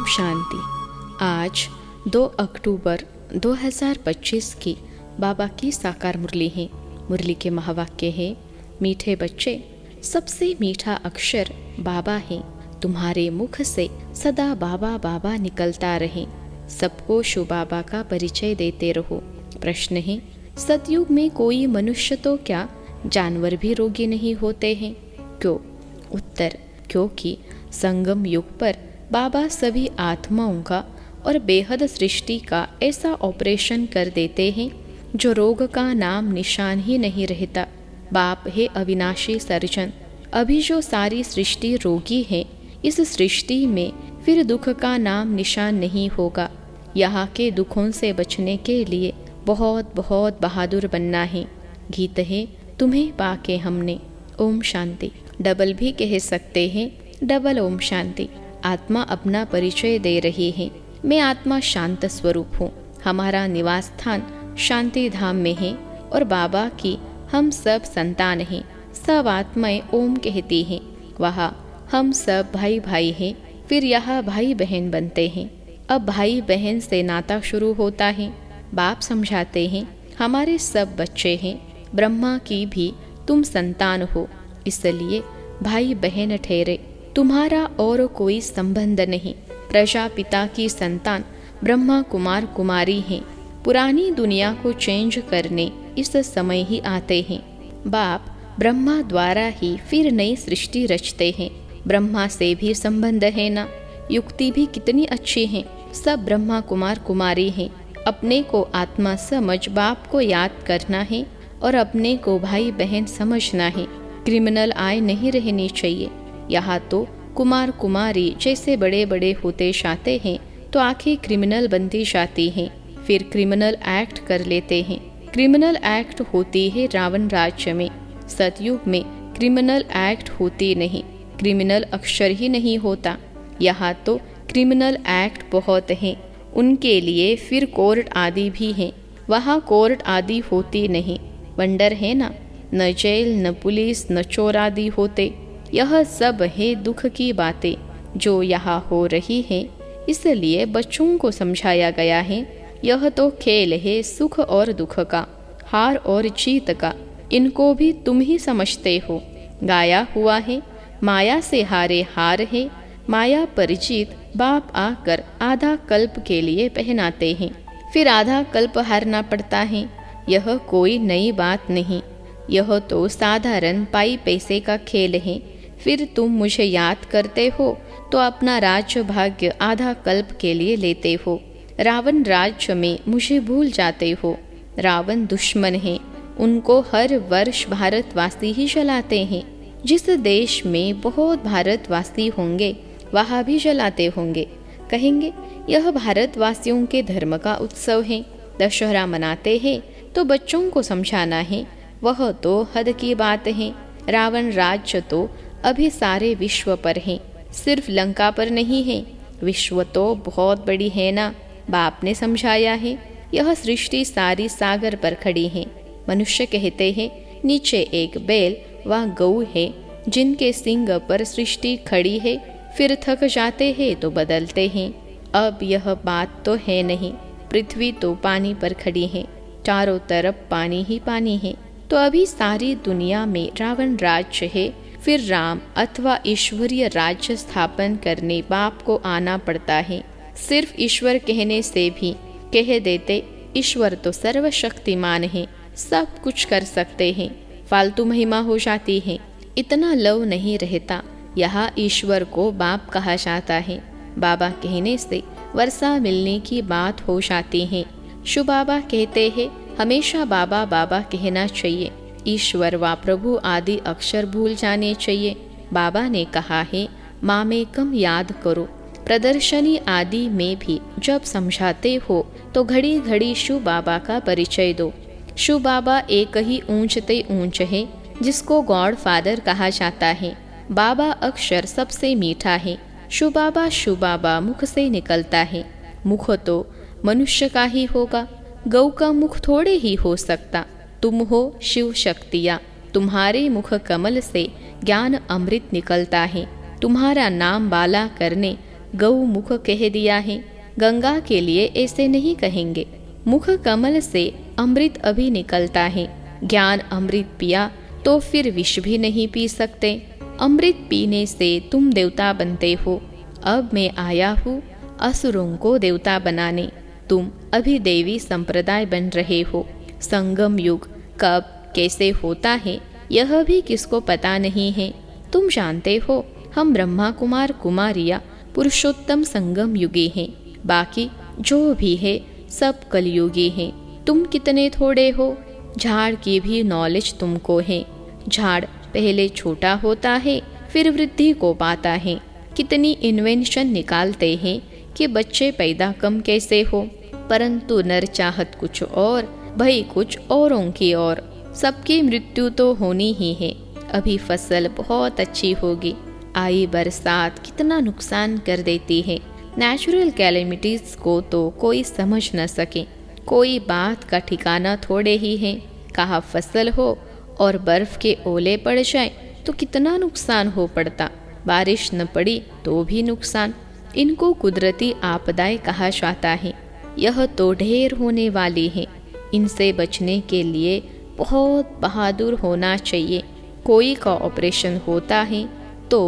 शांति। आज 2 अक्टूबर 2025 की बाबा की साकार मुरली है। मुरली के महावाक्य है, मीठे बच्चे, सबसे मीठा अक्षर बाबा है। तुम्हारे मुख से सदा बाबा बाबा निकलता रहे। सबको शिव बाबा का परिचय देते रहो। प्रश्न है, सतयुग में कोई मनुष्य तो क्या जानवर भी रोगी नहीं होते हैं? क्यों? उत्तर, क्योंकि संगम युग पर बाबा सभी आत्माओं का और बेहद सृष्टि का ऐसा ऑपरेशन कर देते हैं जो रोग का नाम निशान ही नहीं रहता। बाप है अविनाशी सर्जन। अभी जो सारी सृष्टि रोगी है, इस सृष्टि में फिर दुख का नाम निशान नहीं होगा। यहाँ के दुखों से बचने के लिए बहुत बहुत बहादुर बनना है। गीत है, तुम्हें पाके हमने। ओम शांति। डबल भी कह सकते हैं, डबल ओम शांति। आत्मा अपना परिचय दे रही है। मैं आत्मा शांत स्वरूप हूँ। हमारा निवास स्थान शांति धाम में है और बाबा की हम सब संतान हैं। सब आत्माएं ओम कहती हैं। वहाँ हम सब भाई भाई हैं। फिर यहाँ भाई बहन बनते हैं। अब भाई बहन से नाता शुरू होता है। बाप समझाते हैं, हमारे सब बच्चे हैं। ब्रह्मा की भी तुम संतान हो, इसलिए भाई बहन ठहरे। तुम्हारा और कोई संबंध नहीं। प्रजापिता की संतान ब्रह्मा कुमार कुमारी हैं। पुरानी दुनिया को चेंज करने इस समय ही आते हैं। बाप ब्रह्मा द्वारा ही फिर नई सृष्टि रचते हैं। ब्रह्मा से भी संबंध है ना। युक्ति भी कितनी अच्छी है। सब ब्रह्मा कुमार कुमारी हैं। अपने को आत्मा समझ बाप को याद करना है और अपने को भाई बहन समझना है। क्रिमिनल आय नहीं रहनी चाहिए। यहाँ तो कुमार कुमारी जैसे बड़े बड़े होते जाते हैं तो आंखें क्रिमिनल बनती जाती हैं। फिर क्रिमिनल एक्ट कर लेते हैं। क्रिमिनल एक्ट होती है रावण राज्य में। सतयुग में क्रिमिनल एक्ट होती नहीं। क्रिमिनल अक्षर ही नहीं होता। यहाँ तो क्रिमिनल एक्ट बहुत हैं। उनके लिए फिर कोर्ट आदि भी हैं। वहाँ कोर्ट आदि होती नहीं। वंडर है ना, न जेल न पुलिस न चोर आदि होते। यह सब है दुख की बातें जो यहाँ हो रही है। इसलिए बच्चों को समझाया गया है, यह तो खेल है सुख और दुख का, हार और जीत का। इनको भी तुम ही समझते हो। गाया हुआ है, माया से हारे हार है, माया पर जीत बाप आकर आधा कल्प के लिए पहनाते हैं। फिर आधा कल्प हारना पड़ता है। यह कोई नई बात नहीं। यह तो साधारण पाई पैसे का खेल है। फिर तुम मुझे याद करते हो तो अपना राज्य भाग्य आधा कल्प के लिए लेते हो। रावण राज्य में मुझे भूल जाते हो। रावण दुश्मन है। उनको हर वर्ष भारतवासी ही जलाते हैं। जिस देश में बहुत भारतवासी होंगे वहाँ भी जलाते होंगे। कहेंगे यह भारतवासियों के धर्म का उत्सव है। दशहरा मनाते हैं तो बच्चों को समझाना है, वह तो हद की बात है। रावण राज्य तो अभी सारे विश्व पर है, सिर्फ लंका पर नहीं है। विश्व तो बहुत बड़ी है ना। बाप ने समझाया है, यह सृष्टि सारी सागर पर खड़ी है। मनुष्य कहते हैं नीचे एक बैल व गऊ है जिनके सिंग पर सृष्टि खड़ी है। फिर थक जाते हैं तो बदलते हैं। अब यह बात तो है नहीं। पृथ्वी तो पानी पर खड़ी है। चारों तरफ पानी ही पानी है। तो अभी सारी दुनिया में रावण राज्य है। फिर राम अथवा ईश्वरीय राज्य स्थापन करने बाप को आना पड़ता है। सिर्फ ईश्वर कहने से भी कह देते ईश्वर तो सर्वशक्तिमान है, सब कुछ कर सकते हैं। फालतू महिमा हो जाती है। इतना लव नहीं रहता। यहाँ ईश्वर को बाप कहा जाता है। बाबा कहने से वर्षा मिलने की बात हो जाती है। शिव बाबा कहते हैं हमेशा बाबा बाबा कहना चाहिए। ईश्वर व प्रभु आदि अक्षर भूल जाने चाहिए। बाबा ने कहा है माँ में कम याद करो। प्रदर्शनी आदि में भी जब समझाते हो तो घड़ी घड़ी शिव बाबा का परिचय दो। शिव बाबा एक ही ऊंचते ऊंच है जिसको गॉड फादर कहा जाता है। बाबा अक्षर सबसे मीठा है। शिव बाबा मुख से निकलता है। मुख तो मनुष्य का ही होगा। गौ का मुख थोड़े ही हो सकता। तुम हो शिव शक्तियाँ। तुम्हारे मुख कमल से ज्ञान अमृत निकलता है। तुम्हारा नाम बाला करने गौ मुख कह दिया है, गंगा के लिए ऐसे नहीं कहेंगे। मुख कमल से अमृत अभी निकलता है, ज्ञान अमृत पिया तो फिर विष भी नहीं पी सकते। अमृत पीने से तुम देवता बनते हो। अब मैं आया हूँ असुरों को देवता बनाने। तुम अभी देवी संप्रदाय बन रहे हो। संगम युग कब कैसे होता है यह भी किसको पता नहीं है। तुम जानते हो हम ब्रह्मा कुमार कुमारिया पुरुषोत्तम संगम युगी हैं। बाकी जो भी है सब कलयुगी हैं। तुम कितने थोड़े हो। झाड़ की भी नॉलेज तुमको है। झाड़ पहले छोटा होता है फिर वृद्धि को पाता है। कितनी इन्वेंशन निकालते हैं कि बच्चे पैदा कम कैसे हो, परंतु नर चाहत कुछ और भई कुछ औरों की ओर। सबकी मृत्यु तो होनी ही है। अभी फसल बहुत अच्छी होगी। आई बरसात कितना नुकसान कर देती है। नेचुरल कैलेमिटीज को तो कोई समझ न सके। कोई बात का ठिकाना थोड़े ही है। कहाँ फसल हो और बर्फ के ओले पड़ जाए तो कितना नुकसान हो पड़ता। बारिश न पड़ी तो भी नुकसान। इनको कुदरती आपदाएं कहा जाता है। यह तो ढेर होने वाली है। इनसे बचने के लिए बहुत बहादुर होना चाहिए। कोई का ऑपरेशन होता है तो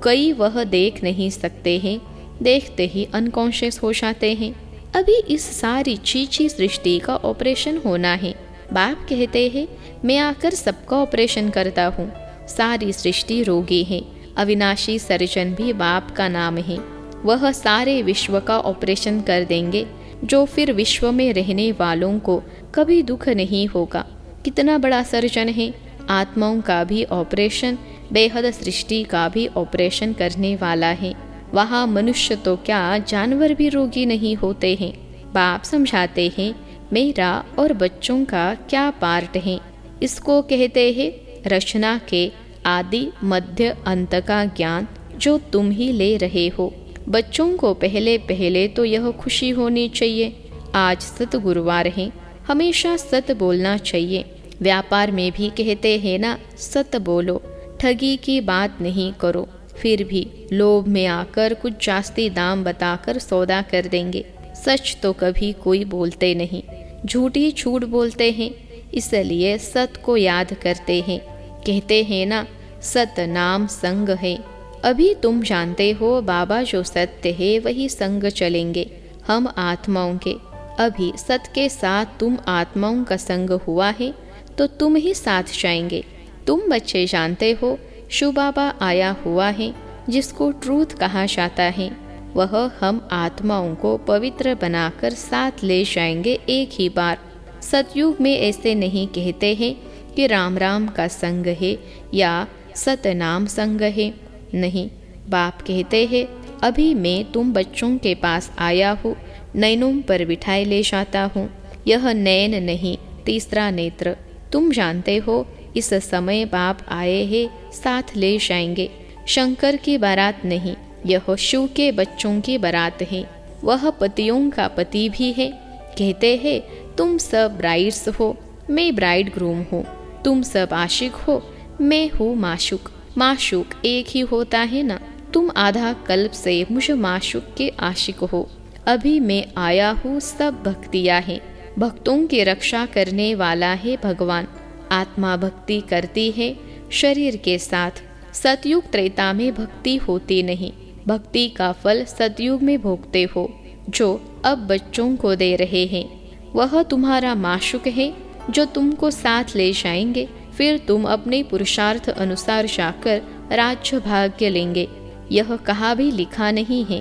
कई वह देख नहीं सकते हैं, देखते ही अनकॉन्शियस हो जाते हैं। अभी इस सारी चीची सृष्टि का ऑपरेशन होना है। बाप कहते हैं मैं आकर सबका ऑपरेशन करता हूँ। सारी सृष्टि रोगी है। अविनाशी सर्जन भी बाप का नाम है। वह सारे विश्व का ऑपरेशन कर देंगे, जो फिर विश्व में रहने वालों को कभी दुख नहीं होगा। कितना बड़ा सर्जन है। आत्माओं का भी ऑपरेशन, बेहद सृष्टि का भी ऑपरेशन करने वाला है। वहाँ मनुष्य तो क्या जानवर भी रोगी नहीं होते हैं। बाप समझाते हैं मेरा और बच्चों का क्या पार्ट है। इसको कहते हैं रचना के आदि मध्य अंत का ज्ञान जो तुम ही ले रहे हो। बच्चों को पहले पहले तो यह खुशी होनी चाहिए। आज सत गुरुवार है, हमेशा सत बोलना चाहिए। व्यापार में भी कहते हैं ना, सत बोलो, ठगी की बात नहीं करो। फिर भी लोभ में आकर कुछ जास्ती दाम बताकर सौदा कर देंगे। सच तो कभी कोई बोलते नहीं, झूठी झूठ बोलते हैं। इसलिए सत को याद करते हैं। कहते हैं ना, सत नाम संग है। अभी तुम जानते हो बाबा जो सत्य है वही संग चलेंगे हम आत्माओं के। अभी सत के साथ तुम आत्माओं का संग हुआ है तो तुम ही साथ जाएंगे। तुम बच्चे जानते हो शिव बाबा आया हुआ है जिसको ट्रूथ कहा जाता है। वह हम आत्माओं को पवित्र बनाकर साथ ले जाएंगे एक ही बार। सतयुग में ऐसे नहीं कहते हैं कि राम राम का संग है या सतनाम संग है। नहीं, बाप कहते हैं अभी मैं तुम बच्चों के पास आया हूँ, नैनों पर बिठाए ले जाता हूँ। यह नैन नहीं, तीसरा नेत्र। तुम जानते हो इस समय बाप आए हैं, साथ ले जाएंगे। शंकर की बारात नहीं, यह शिव के बच्चों की बारात है। वह पतियों का पति भी है। कहते हैं तुम सब ब्राइड्स हो, मैं ब्राइड ग्रूम हूँ। तुम सब आशिक हो, मैं हूँ माशुक। माशुक एक ही होता है ना। तुम आधा कल्प से मुझ माशुक के आशिक हो। अभी मैं आया हूँ, सब भक्तियाँ हैं। भक्तों की रक्षा करने वाला है भगवान। आत्मा भक्ति करती है शरीर के साथ। सतयुग त्रेता में भक्ति होती नहीं। भक्ति का फल सतयुग में भोगते हो, जो अब बच्चों को दे रहे हैं। वह तुम्हारा माशुक है जो तुमको साथ ले जाएंगे। फिर तुम अपने पुरुषार्थ अनुसार जाकर राज्य भाग्य लेंगे। यह कहा भी लिखा नहीं है।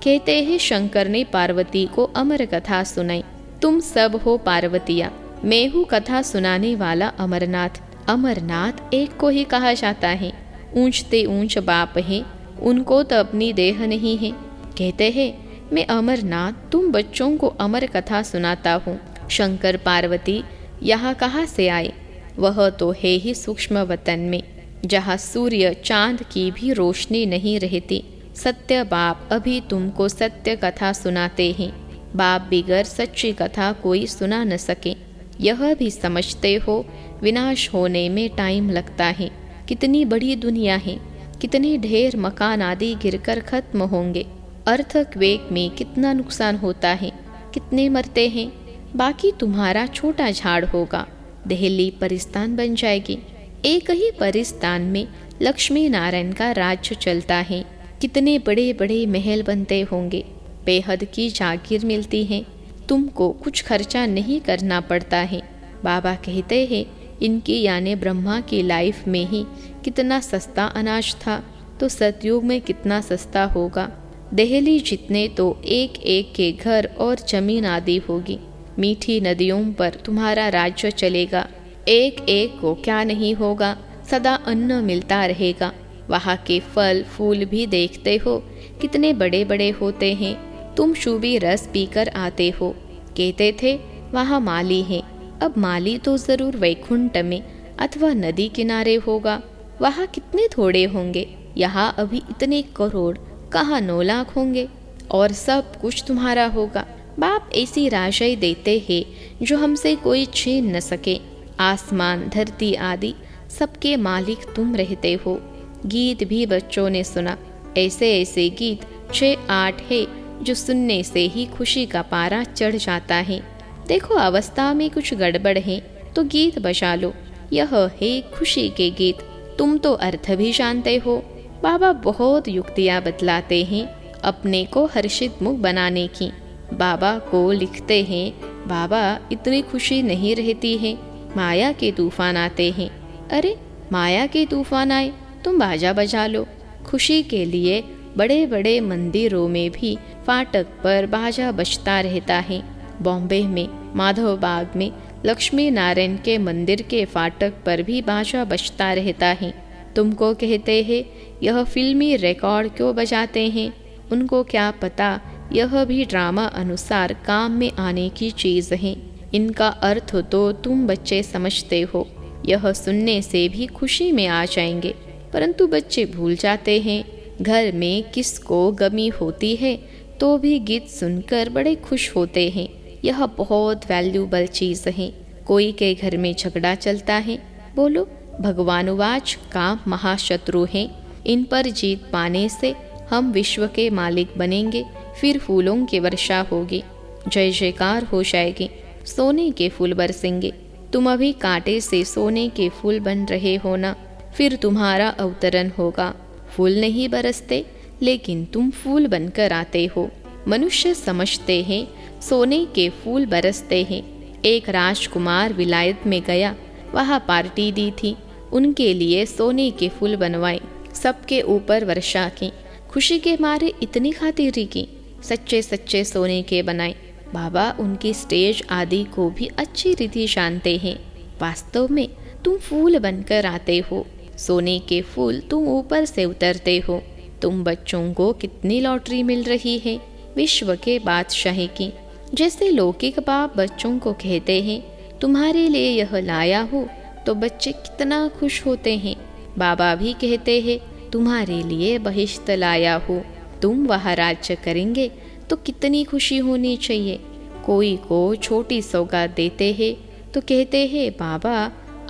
कहते हैं शंकर ने पार्वती को अमर कथा सुनाई। तुम सब हो पार्वतिया, मैं हूँ कथा सुनाने वाला अमरनाथ। अमरनाथ एक को ही कहा जाता है। ऊंचते ऊंच बाप है, उनको तो अपनी देह नहीं है। कहते हैं मैं अमरनाथ, तुम बच्चों को अमर कथा सुनाता हूँ। शंकर पार्वती यहाँ कहाँ से आए? वह तो है ही सूक्ष्म वतन में, जहाँ सूर्य चांद की भी रोशनी नहीं रहती। सत्य बाप अभी तुमको सत्य कथा सुनाते हैं। बाप बिगर सच्ची कथा कोई सुना न सके। यह भी समझते हो विनाश होने में टाइम लगता है। कितनी बड़ी दुनिया है, कितने ढेर मकान आदि गिरकर खत्म होंगे। अर्थक्वेक में कितना नुकसान होता है, कितने मरते हैं। बाकी तुम्हारा छोटा झाड़ होगा, दिल्ली परिस्तान बन जाएगी। एक ही परिस्तान में लक्ष्मी नारायण का राज्य चलता है। कितने बड़े बड़े महल बनते होंगे, बेहद की जागीर मिलती है, तुमको कुछ खर्चा नहीं करना पड़ता है। बाबा कहते हैं इनकी यानी ब्रह्मा की लाइफ में ही कितना सस्ता अनाज था, तो सतयुग में कितना सस्ता होगा। दिल्ली जितने तो एक एक के घर और जमीन आदि होगी। मीठी नदियों पर तुम्हारा राज्य चलेगा। एक एक को क्या नहीं होगा, सदा अन्न मिलता रहेगा। वहाँ के फल फूल भी देखते हो कितने बड़े बड़े होते हैं। तुम शुभी रस पीकर आते हो। कहते थे वहाँ माली है, अब माली तो जरूर वैकुंठ में अथवा नदी किनारे होगा। वहाँ कितने थोड़े होंगे, यहाँ अभी इतने करोड़, कहाँ 9 लाख होंगे, और सब कुछ तुम्हारा होगा। बाप ऐसी राशि देते हैं जो हमसे कोई छीन न सके। आसमान धरती आदि सबके मालिक तुम रहते हो। गीत भी बच्चों ने सुना, ऐसे ऐसे गीत 6-8 है जो सुनने से ही खुशी का पारा चढ़ जाता है। देखो अवस्था में कुछ गड़बड़ है तो गीत बजा लो, यह है खुशी के गीत। तुम तो अर्थ भी जानते हो। बाबा बहुत युक्तियाँ बतलाते हैं अपने को हर्षित मुख बनाने की। बाबा को लिखते हैं, बाबा इतनी खुशी नहीं रहती है, माया के तूफान आते हैं। अरे माया के तूफान आए, तुम बाजा बजा लो। खुशी के लिए बड़े बड़े मंदिरों में भी फाटक पर बाजा बजता रहता है। बॉम्बे में माधव बाग में लक्ष्मी नारायण के मंदिर के फाटक पर भी बाजा बजता रहता है। तुमको कहते हैं यह फिल्मी रिकॉर्ड क्यों बजाते हैं, उनको क्या पता यह भी ड्रामा अनुसार काम में आने की चीज़ है। इनका अर्थ तो तुम बच्चे समझते हो, यह सुनने से भी खुशी में आ जाएंगे। परंतु बच्चे भूल जाते हैं। घर में किसको गमी होती है तो भी गीत सुनकर बड़े खुश होते हैं। यह बहुत वैल्यूबल चीज़ है। कोई के घर में झगड़ा चलता है, बोलो भगवानुवाच काम महाशत्रु हैं, इन पर जीत पाने से हम विश्व के मालिक बनेंगे। फिर फूलों की वर्षा होगी, जय जयकार हो जाएगी, सोने के फूल बरसेंगे। तुम अभी कांटे से सोने के फूल बन रहे हो ना, फिर तुम्हारा अवतरण होगा। फूल नहीं बरसते लेकिन तुम फूल बनकर आते हो। मनुष्य समझते हैं सोने के फूल बरसते हैं। एक राजकुमार विलायत में गया, वहाँ पार्टी दी थी, उनके लिए सोने के फूल बनवाए, सबके ऊपर वर्षा की, खुशी के मारे इतनी खातिरी की, सच्चे सच्चे सोने के बनाए। बाबा उनकी स्टेज आदि को भी अच्छी रीति जानते हैं। वास्तव में तुम फूल बनकर आते हो, सोने के फूल तुम ऊपर से उतरते हो। तुम बच्चों को कितनी लॉटरी मिल रही है, विश्व के बादशाह की। जैसे लौकिक बाप बच्चों को कहते हैं तुम्हारे लिए यह लाया हो, तो बच्चे कितना खुश होते हैं। बाबा भी कहते हैं तुम्हारे लिए बहिश्त लाया हो, तुम वह राज्य करेंगे तो कितनी खुशी होनी चाहिए। कोई को छोटी सौगात देते हैं तो कहते हैं बाबा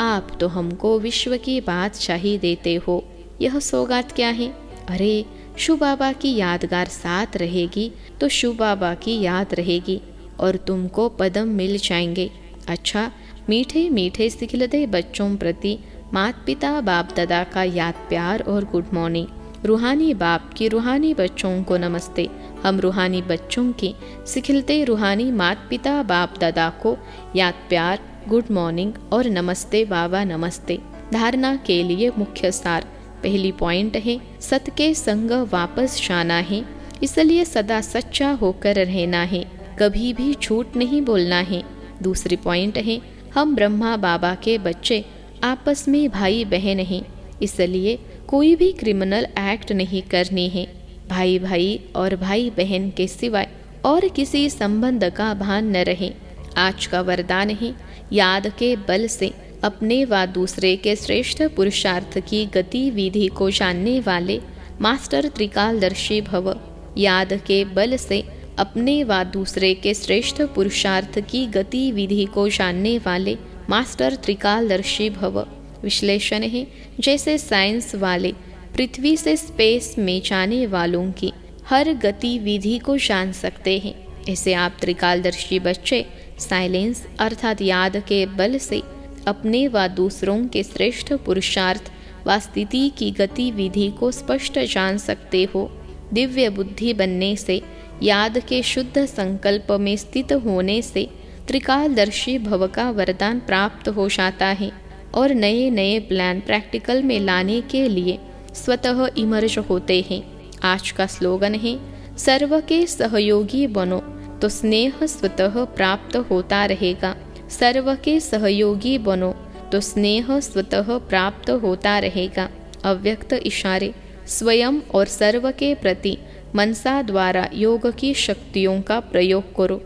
आप तो हमको विश्व की बादशाही देते हो, यह सौगात क्या है। अरे शिव बाबा की यादगार साथ रहेगी तो शिव बाबा की याद रहेगी और तुमको पदम मिल जाएंगे। अच्छा, मीठे मीठे सिखलते बच्चों प्रति माता पिता बाप दादा का याद प्यार और गुड मॉर्निंग। रूहानी बाप की रूहानी बच्चों को नमस्ते। हम रूहानी बच्चों की सिखलते रूहानी माता पिता बाप दादा को याद प्यार, गुड मॉर्निंग और नमस्ते बाबा नमस्ते। धारणा के लिए मुख्य सार। पहली पॉइंट है सत के संग वापस जाना है, इसलिए सदा सच्चा होकर रहना है, कभी भी झूठ नहीं बोलना है। दूसरी पॉइंट है हम ब्रह्मा बाबा के बच्चे आपस में भाई बहन हैं, इसलिए कोई भी क्रिमिनल एक्ट नहीं करनी है। भाई भाई और भाई बहन के सिवाय और किसी संबंध का भान न रहे। आज का वरदान है याद के बल से अपने व दूसरे के श्रेष्ठ पुरुषार्थ की गतिविधि को जानने वाले मास्टर त्रिकालदर्शी भव। याद के बल से अपने व दूसरे के श्रेष्ठ पुरुषार्थ की गतिविधि को जानने वाले मास्टर त्रिकालदर्शी भव। विश्लेषण है जैसे साइंस वाले पृथ्वी से स्पेस में जाने वालों की हर गतिविधि को जान सकते हैं। इसे आप त्रिकालदर्शी बच्चे साइलेंस अर्थात याद के बल से अपने व दूसरों के श्रेष्ठ पुरुषार्थ व स्थिति की गतिविधि को स्पष्ट जान सकते हो। दिव्य बुद्धि बनने से, याद के शुद्ध संकल्प में स्थित होने से त्रिकालदर्शी भव का वरदान प्राप्त हो जाता है और नए नए प्लान प्रैक्टिकल में लाने के लिए स्वतः इमर्ज होते हैं। आज का स्लोगन है, सर्व के सहयोगी बनो तो स्नेह स्वतः प्राप्त होता रहेगा। सर्व के सहयोगी बनो तो स्नेह स्वतः प्राप्त होता रहेगा। अव्यक्त इशारे स्वयं और सर्व के प्रति मनसा द्वारा योग की शक्तियों का प्रयोग करो।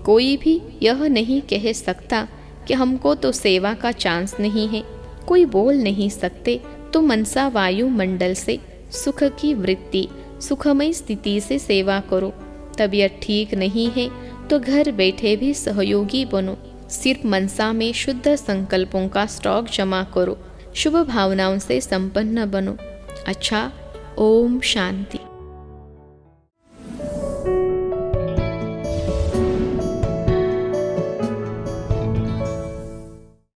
कोई भी यह नहीं कह सकता कि हमको तो सेवा का चांस नहीं है। कोई बोल नहीं सकते तो मनसा वायु मंडल से सुख की वृत्ति, सुखमय स्थिति से सेवा करो। तबीयत ठीक नहीं है तो घर बैठे भी सहयोगी बनो। सिर्फ मनसा में शुद्ध संकल्पों का स्टॉक जमा करो। शुभ भावनाओं से संपन्न बनो। अच्छा, ओम शांति।